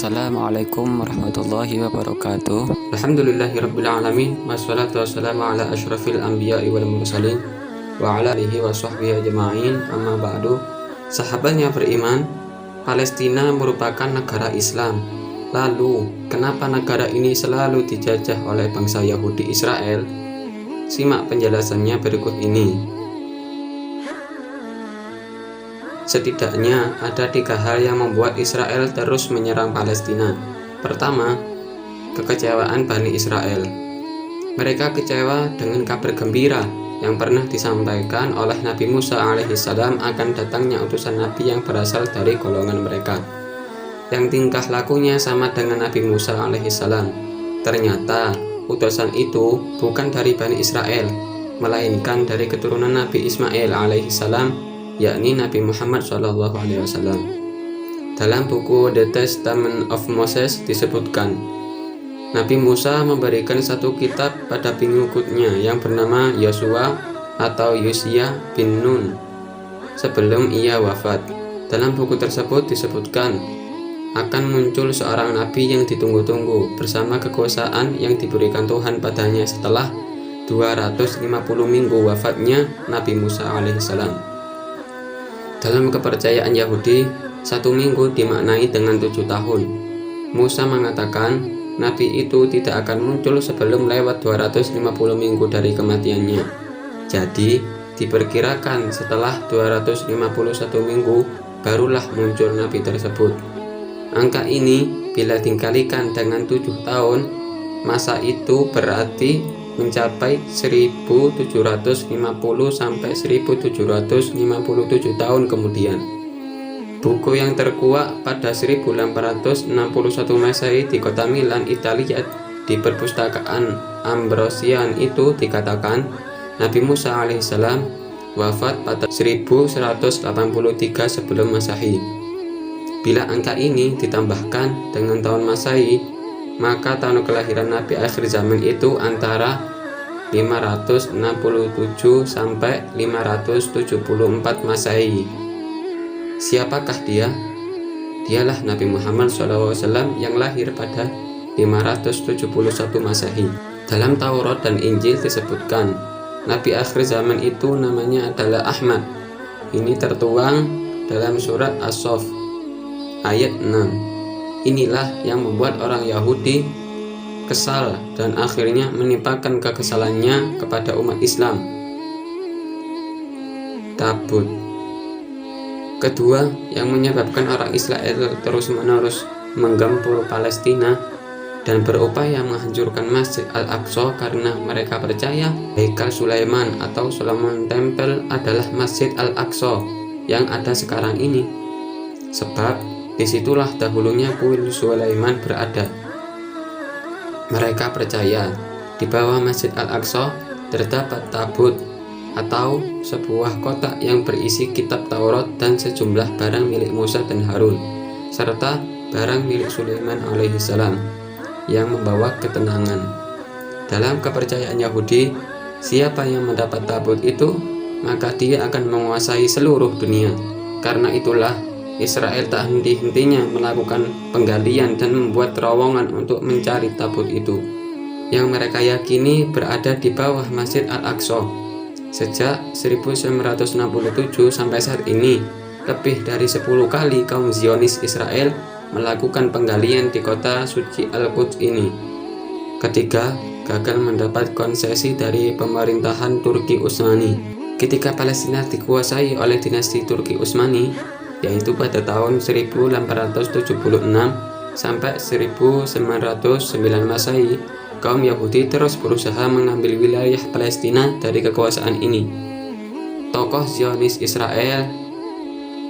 Assalamualaikum warahmatullahi wabarakatuh. Alhamdulillahirrabbilalamin. Wassalatu wassalamu ala ashrafil anbiya'i wal mursalin wa ala alihi wa sahbihi ajma'in. Amma ba'du. Sahabatnya beriman, Palestina merupakan negara Islam. Lalu, kenapa negara ini selalu dijajah oleh bangsa Yahudi Israel? Simak penjelasannya berikut ini. Setidaknya ada 3 hal yang membuat Israel terus menyerang Palestina. Pertama, kekecewaan Bani Israel. Mereka kecewa dengan kabar gembira yang pernah disampaikan oleh Nabi Musa alaihissalam akan datangnya utusan Nabi yang berasal dari golongan mereka, yang tingkah lakunya sama dengan Nabi Musa alaihissalam. Ternyata utusan itu bukan dari Bani Israel, melainkan dari keturunan Nabi Ismail alaihissalam, yakni Nabi Muhammad SAW. Dalam buku The Testament of Moses disebutkan, Nabi Musa memberikan satu kitab pada pengikutnya yang bernama Yosua atau Yosya bin Nun sebelum ia wafat. Dalam buku tersebut disebutkan akan muncul seorang nabi yang ditunggu-tunggu bersama kekuasaan yang diberikan Tuhan padanya setelah 250 minggu wafatnya Nabi Musa alaihissalam. Dalam kepercayaan Yahudi, 1 minggu dimaknai dengan 7 tahun. Musa mengatakan nabi itu tidak akan muncul sebelum lewat 250 minggu dari kematiannya. Jadi, diperkirakan setelah 251 minggu barulah muncul nabi tersebut. Angka ini bila dikalikan dengan 7 tahun, masa itu berarti mencapai 1750 sampai 1757 tahun kemudian. Buku yang terkuak pada 1861 Masehi di kota Milan, Italia, di perpustakaan Ambrosian itu dikatakan Nabi Musa alaihissalam wafat pada 1183 sebelum Masehi. Bila angka ini ditambahkan dengan tahun Masehi, maka tahun kelahiran Nabi akhir zaman itu antara 567 sampai 574 Masehi. Siapakah dia? Dialah Nabi Muhammad SAW yang lahir pada 571 Masehi. Dalam Taurat dan Injil disebutkan Nabi akhir zaman itu namanya adalah Ahmad. Ini tertuang dalam surat As-Saff ayat 6. Inilah yang membuat orang Yahudi kesal dan akhirnya menimpakan kekesalannya kepada umat Islam. Tabut. Kedua, yang menyebabkan orang Israel terus-menerus menggempur Palestina dan berupaya menghancurkan Masjid Al-Aqsa karena mereka percaya Haikal Sulaiman atau Solomon Temple adalah Masjid Al-Aqsa yang ada sekarang ini. Sebab disitulah dahulunya kuil Sulaiman berada. Mereka percaya di bawah Masjid Al-Aqsa terdapat tabut atau sebuah kotak yang berisi kitab Taurat dan sejumlah barang milik Musa dan Harun, serta barang milik Sulaiman alaihissalam yang membawa ketenangan. Dalam kepercayaan Yahudi, siapa yang mendapat tabut itu, maka dia akan menguasai seluruh dunia. Karena itulah Israel tak henti-hentinya melakukan penggalian dan membuat terowongan untuk mencari tabut itu, yang mereka yakini berada di bawah Masjid Al-Aqsa. Sejak 1967 sampai saat ini, lebih dari 10 kali kaum Zionis Israel melakukan penggalian di kota suci Al-Quds ini. Ketiga, gagal mendapat konsesi dari pemerintahan Turki Utsmani. Ketika Palestina dikuasai oleh dinasti Turki Utsmani, yaitu pada tahun 1876 sampai 1909 Masehi, kaum Yahudi terus berusaha mengambil wilayah Palestina dari kekuasaan ini. Tokoh Zionis Israel,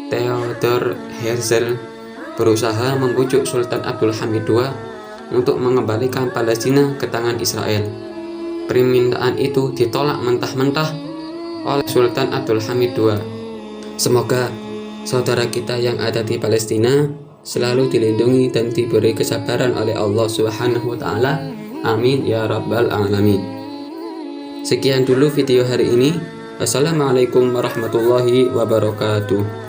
Theodor Herzl, berusaha membujuk Sultan Abdul Hamid II untuk mengembalikan Palestina ke tangan Israel. Permintaan itu ditolak mentah-mentah oleh Sultan Abdul Hamid II. Semoga saudara kita yang ada di Palestina selalu dilindungi dan diberi kesabaran oleh Allah Subhanahu wa Ta'ala. Amin ya rabbal alamin. Sekian dulu video hari ini. Assalamualaikum warahmatullahi wabarakatuh.